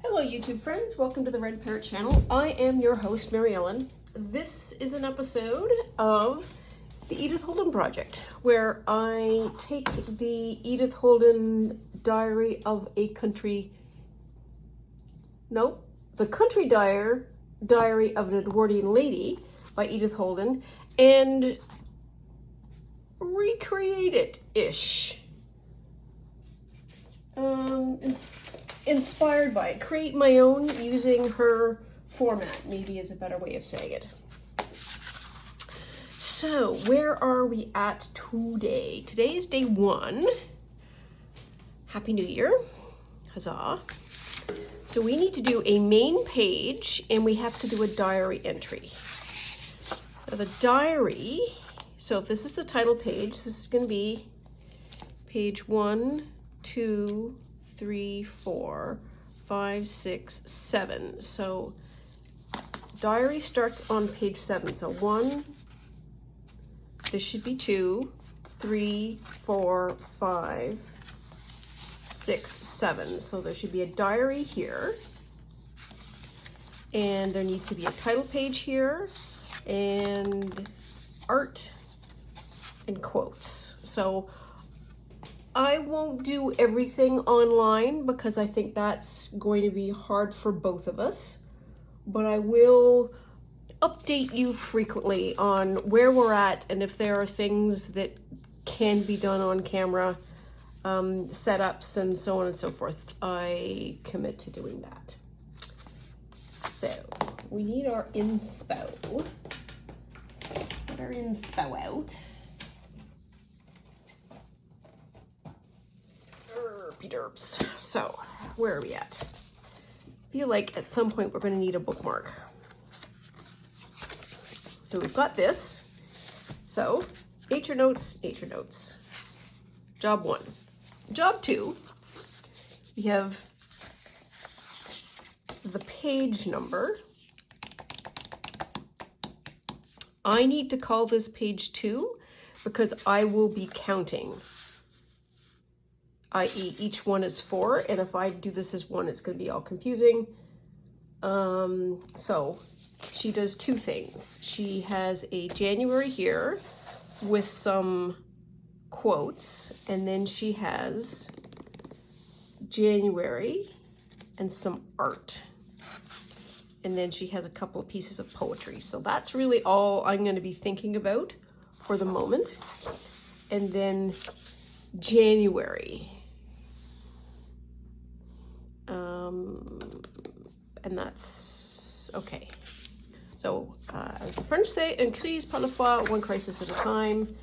Hello YouTube friends, welcome to the Red Parrot channel. I am your host, Mary Ellen. This is an episode of the Edith Holden Project, where I take the Edith Holden Diary of a Country, the Country Diary of an Edwardian Lady by Edith Holden and recreate it-ish. Inspired by it, create my own using her format, maybe is a better way of saying it. So where are we at today? Today is day 1. Happy New Year. Huzzah. So we need to do a main page and we have to do a diary entry. Now the diary, so if this is the title page, this is going to be page 1, 2, 3, 4, 5, 6, 7. So diary starts on page 7. So 1, this should be 2, 3, 4, 5, 6, 7. So there should be a diary here. And there needs to be a title page here and art and quotes. So I won't do everything online because I think that's going to be hard for both of us, but I will update you frequently on where we're at and if there are things that can be done on camera, setups and so on and so forth. I commit to doing that. So we need our inspo. Get our inspo out. Derps. So where are we at? I feel like at some point we're going to need a bookmark. So we've got this. So nature notes, nature notes. Job 1. Job 2, we have the page number. I need to call this page 2 because I will be counting. I.e. each one is 4, and if I do this as 1, it's going to be all confusing. So she does 2 things. She has a January here with some quotes, and then she has January and some art. And then she has a couple of pieces of poetry. So that's really all I'm going to be thinking about for the moment. And then January. And that's okay. So, as the French say, une crise par la fois, one crisis at a time.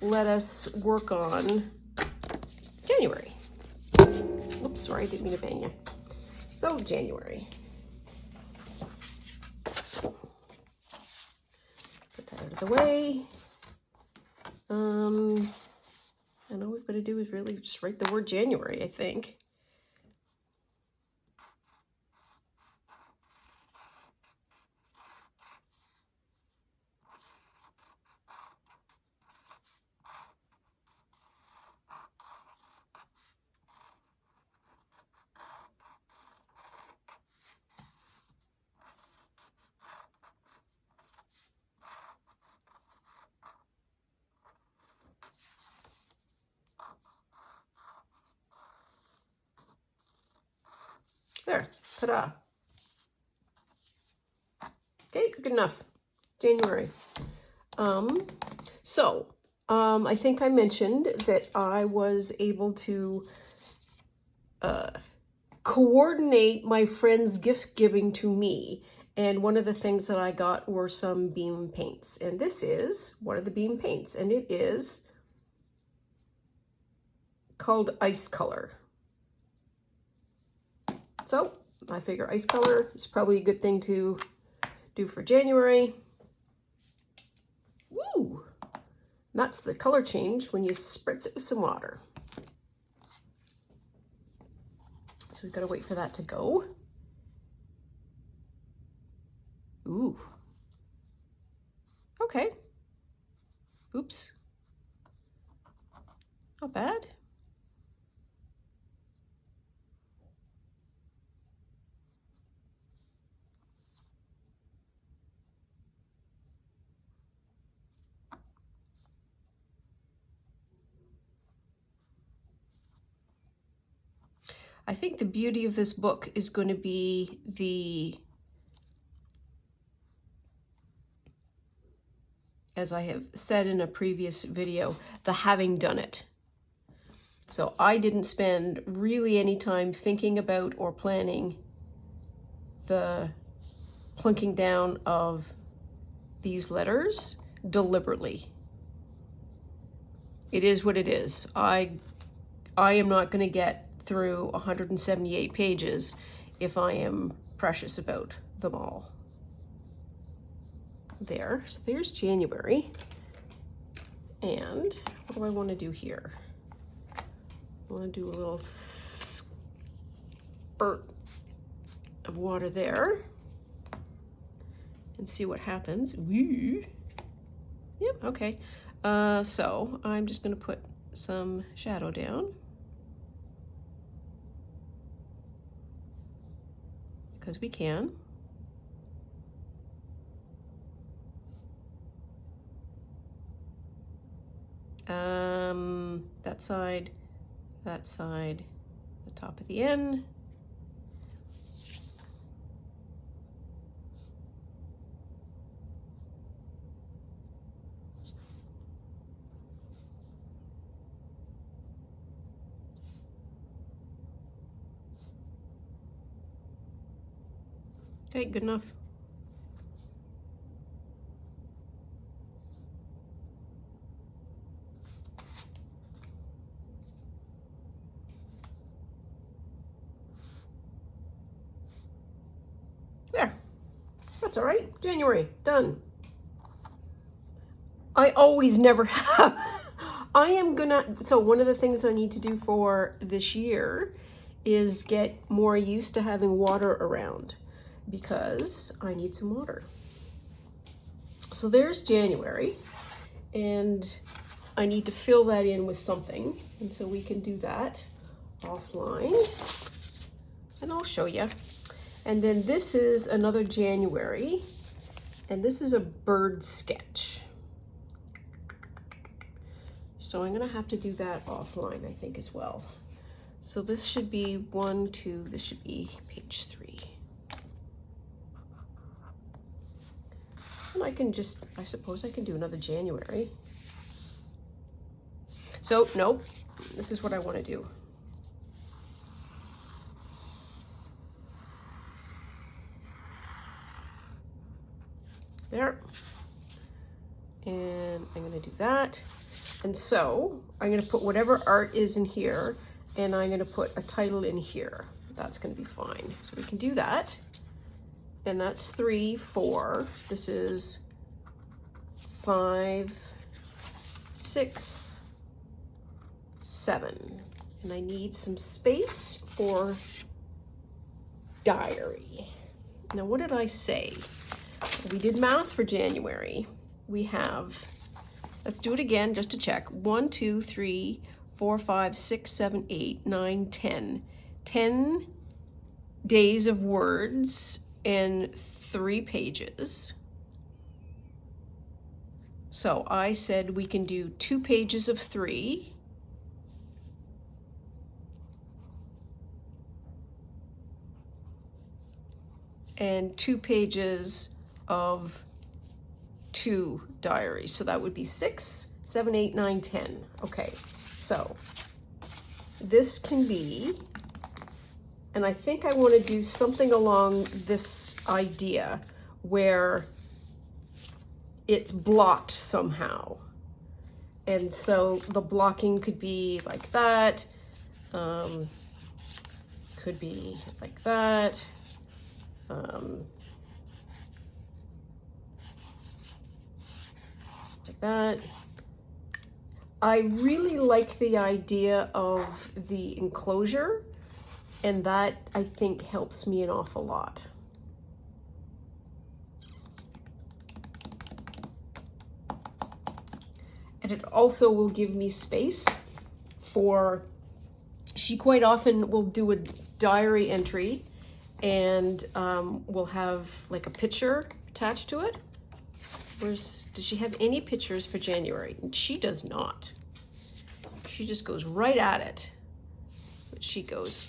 Let us work on January. Oops, sorry, I didn't mean to bang you. So, January. Put that out of the way. And all we've got to do is really just write the word January, I think. There, ta-da. Okay, good enough. January. I think I mentioned that I was able to coordinate my friends' gift giving to me. And one of the things that I got were some beam paints. And this is one of the beam paints. And it is called Ice Color. So I figure ice color is probably a good thing to do for January. Woo! That's the color change when you spritz it with some water. So we've got to wait for that to go. Ooh. Okay. Oops. Not bad. I think the beauty of this book is going to be the, as I have said in a previous video, the having done it. So I didn't spend really any time thinking about or planning the plunking down of these letters deliberately. It is what it is. I am not going to get through 178 pages if I am precious about them all. There, so there's January. And what do I want to do here? I want to do a little spurt of water there and see what happens. Woo. Yep, okay. So I'm just going to put some shadow down because we can. That side, the top of the N. Okay, good enough. There, that's all right. January, done. I always never have. I am gonna, so one of the things I need to do for this year is get more used to having water around because I need some water. So there's January, and I need to fill that in with something. And so we can do that offline, and I'll show you. And then this is another January, and this is a bird sketch. So I'm gonna have to do that offline, I think, as well. So this should be 1, 2, this should be page 3. And I can just, I suppose I can do another January. So, nope, this is what I want to do. There. And I'm going to do that. And so I'm going to put whatever art is in here, and I'm going to put a title in here. That's going to be fine. So we can do that. And that's 3, 4. This is 5, 6, 7. And I need some space for diary. Now, what did I say? We did math for January. We have, let's do it again just to check. 1, 2, 3, 4, 5, 6, 7, 8, 9, 10. 10 days of words and 3 pages. So I said we can do 2 pages of 3. And 2 pages of 2 diaries. So that would be 6, 7, 8, 9, 10. Okay, so this can be, and I think I want to do something along this idea where it's blocked somehow. And so the blocking could be like that, could be like that, like that. I really like the idea of the enclosure, and that I think helps me an awful lot. And it also will give me space for, she quite often will do a diary entry and will have like a picture attached to it. Does she have any pictures for January? And she does not. She just goes right at it. But she goes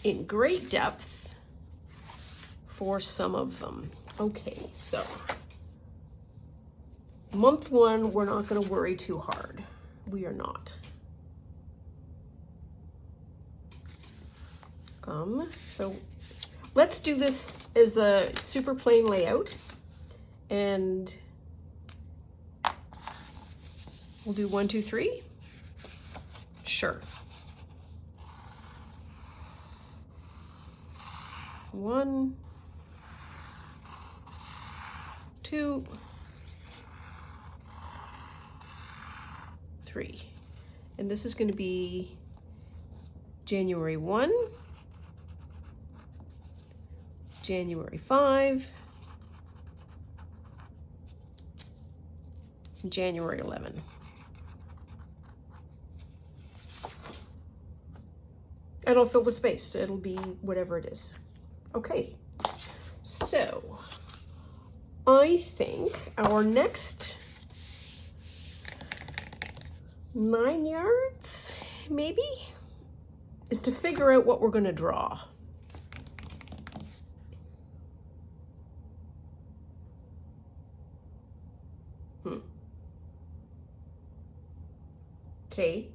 in great depth for some of them. Okay, so month one, we're not going to worry too hard. We are not. So let's do this as a super plain layout, and we'll do 1, 2, 3. Sure. 1, 2, 3. And this is going to be January 1, January 5, and January 11. And I'll fill the space. It'll be whatever it is. Okay, so I think our next 9 yards, maybe, is to figure out what we're going to draw. Okay.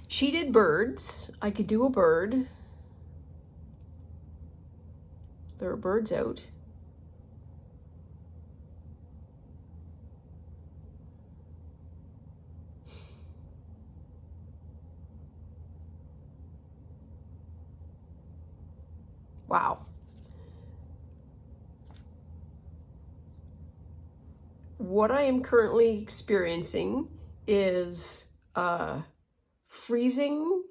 She did birds. I could do a bird. There are birds out. Wow. What I am currently experiencing is freezing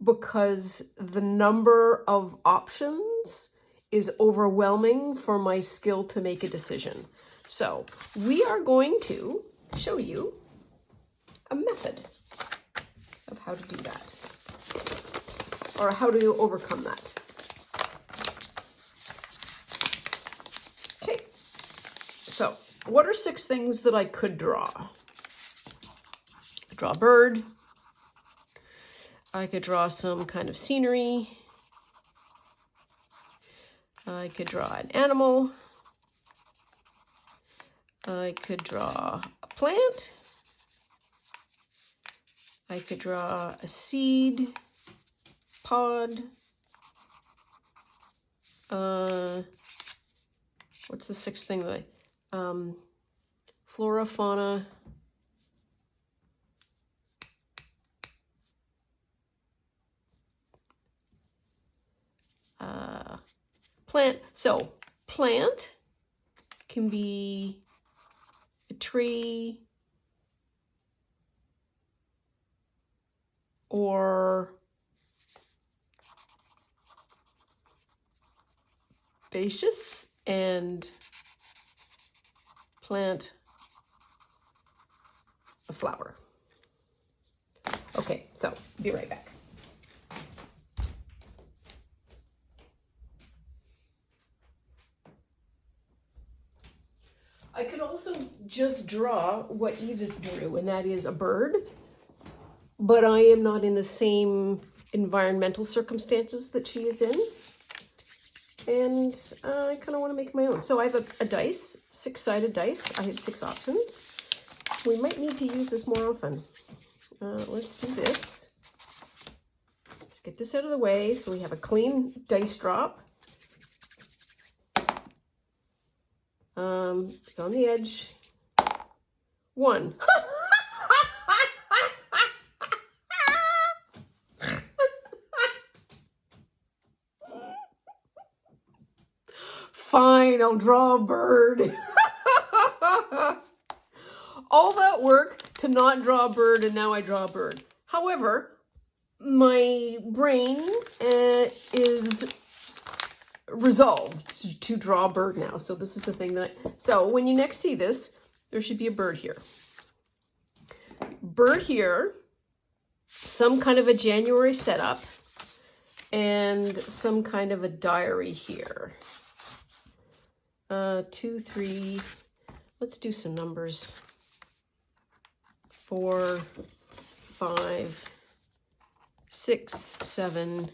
because the number of options is overwhelming for my skill to make a decision. So we are going to show you a method of how to do that, or how to overcome that. Okay, so what are 6 things that I could draw? Draw a bird. I could draw some kind of scenery. I could draw an animal. I could draw a plant. I could draw a seed pod. What's the 6th thing that flora, fauna. Plant. So plant can be a tree or basis, and plant a flower. Okay, so be right back. I could also just draw what Edith drew, and that is a bird, but I am not in the same environmental circumstances that she is in, and I kind of want to make my own. So I have a dice, 6-sided dice. I have 6 options. We might need to use this more often. Let's do this. Let's get this out of the way so we have a clean dice drop. It's on the edge. 1. Fine, I'll draw a bird. All that work to not draw a bird, and now I draw a bird. However, my brain is resolved to draw a bird now. So this is the thing that so when you next see this, there should be a bird here. Bird here, some kind of a January setup, and some kind of a diary here. 2, 3, let's do some numbers. 4, 5, 6, 7,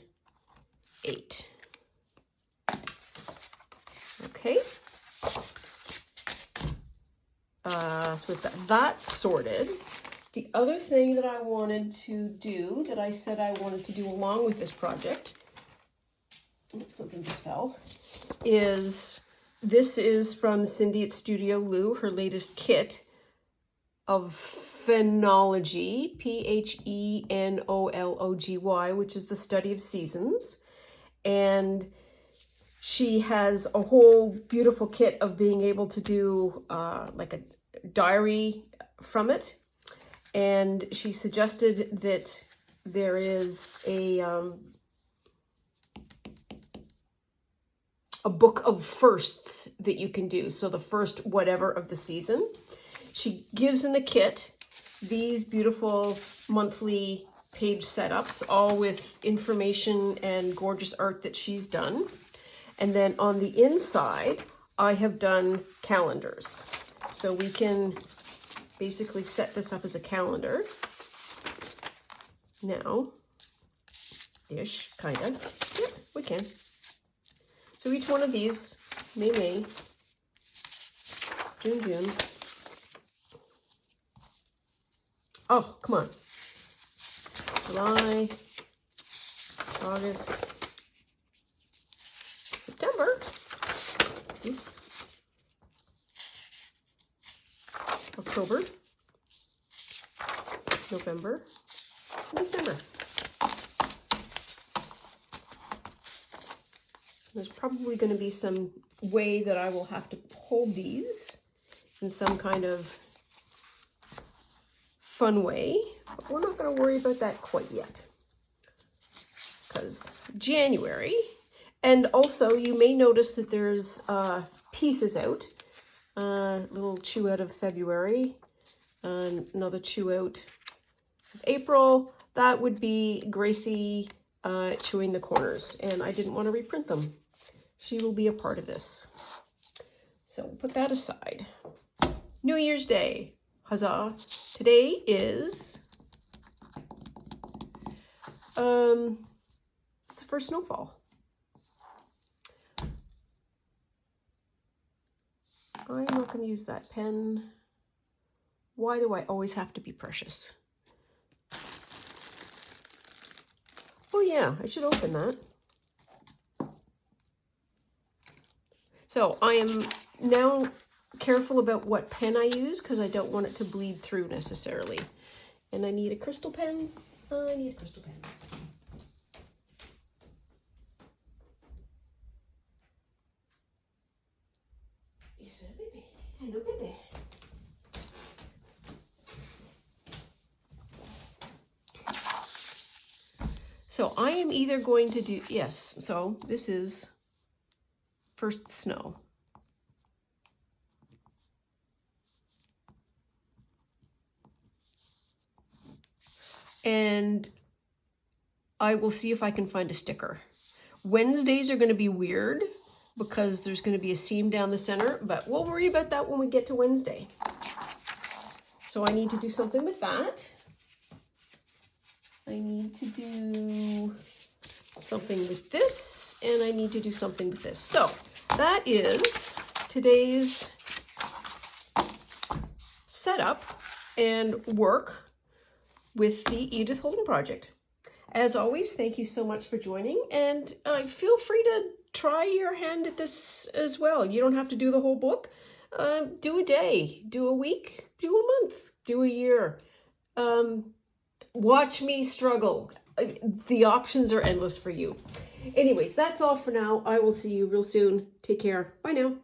8. Okay. So we've got that sorted. The other thing that I wanted to do, that I said I wanted to do along with this project, oops, something just fell, is this is from Cindy at Studio Lou, her latest kit of phenology, Phenology, which is the study of seasons. And she has a whole beautiful kit of being able to do like a diary from it. And she suggested that there is a book of firsts that you can do. So the first whatever of the season. She gives in the kit these beautiful monthly page setups, all with information and gorgeous art that she's done. And then on the inside, I have done calendars. So we can basically set this up as a calendar now, ish, kind of. Yeah, we can. So each one of these, May, June. Oh, come on. July, August, September. Oops. October, November, December. There's probably going to be some way that I will have to hold these in some kind of fun way, but we're not going to worry about that quite yet, because January. And also you may notice that there's pieces out, little chew out of February, another chew out of April. That would be Gracie chewing the corners, and I didn't want to reprint them. She will be a part of this, so we'll put that aside. New Year's Day. Huzzah. Today is it's the first snowfall. I'm not going to use that pen. Why do I always have to be precious? Oh yeah, I should open that. So I am now careful about what pen I use, because I don't want it to bleed through necessarily. And I need a crystal pen. I need a crystal pen. Yes, baby. Hello, baby. So I am either going to do, yes, so this is first snow. And I will see if I can find a sticker. Wednesdays are going to be weird because there's going to be a seam down the center, but we'll worry about that when we get to Wednesday. So I need to do something with that. I need to do something with this, and I need to do something with this. So that is today's setup and work with the Edith Holden project. As always, thank you so much for joining, and feel free to try your hand at this as well. You don't have to do the whole book. Do a day, do a week, do a month, do a year. Watch me struggle. The options are endless for you. Anyways, that's all for now. I will see you real soon. Take care. Bye now.